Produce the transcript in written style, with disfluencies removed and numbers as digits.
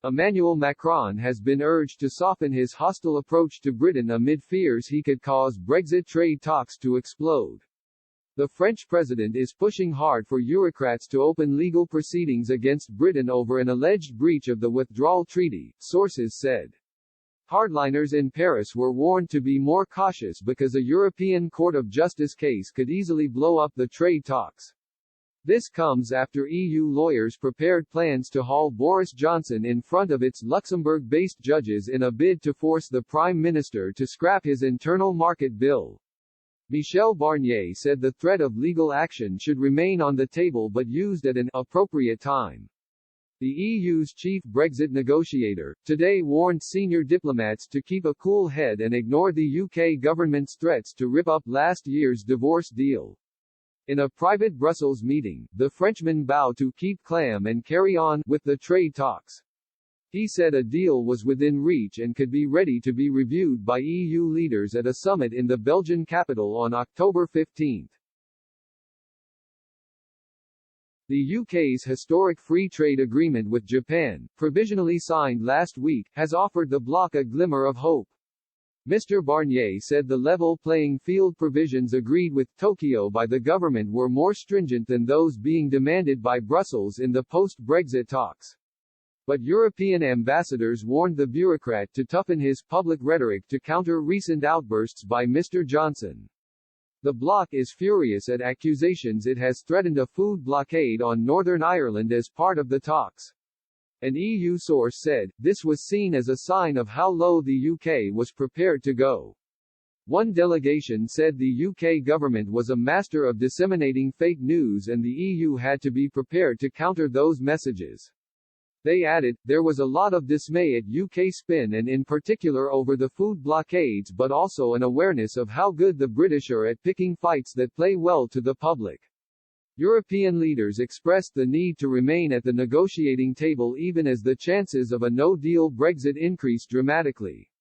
Emmanuel Macron has been urged to soften his hostile approach to Britain amid fears he could cause Brexit trade talks to explode. The French president is pushing hard for Eurocrats to open legal proceedings against Britain over an alleged breach of the withdrawal treaty, sources said. Hardliners in Paris were warned to be more cautious because a European Court of Justice case could easily blow up the trade talks. This comes after EU lawyers prepared plans to haul Boris Johnson in front of its Luxembourg-based judges in a bid to force the Prime Minister to scrap his internal market bill. Michel Barnier said the threat of legal action should remain on the table but used at an appropriate time. The EU's chief Brexit negotiator, today warned senior diplomats to keep a cool head and ignore the UK government's threats to rip up last year's divorce deal. In a private Brussels meeting, the Frenchman vowed to keep calm and carry on with the trade talks. He said a deal was within reach and could be ready to be reviewed by EU leaders at a summit in the Belgian capital on October 15. The UK's historic free trade agreement with Japan, provisionally signed last week, has offered the bloc a glimmer of hope. Mr. Barnier said the level playing field provisions agreed with Tokyo by the government were more stringent than those being demanded by Brussels in the post-Brexit talks. But European ambassadors warned the bureaucrat to toughen his public rhetoric to counter recent outbursts by Mr. Johnson. The bloc is furious at accusations it has threatened a food blockade on Northern Ireland as part of the talks. An EU source said, this was seen as a sign of how low the UK was prepared to go. One delegation said the UK government was a master of disseminating fake news and the EU had to be prepared to counter those messages. They added, there was a lot of dismay at UK spin and in particular over the food blockades but also an awareness of how good the British are at picking fights that play well to the public. European leaders expressed the need to remain at the negotiating table even as the chances of a no-deal Brexit increased dramatically.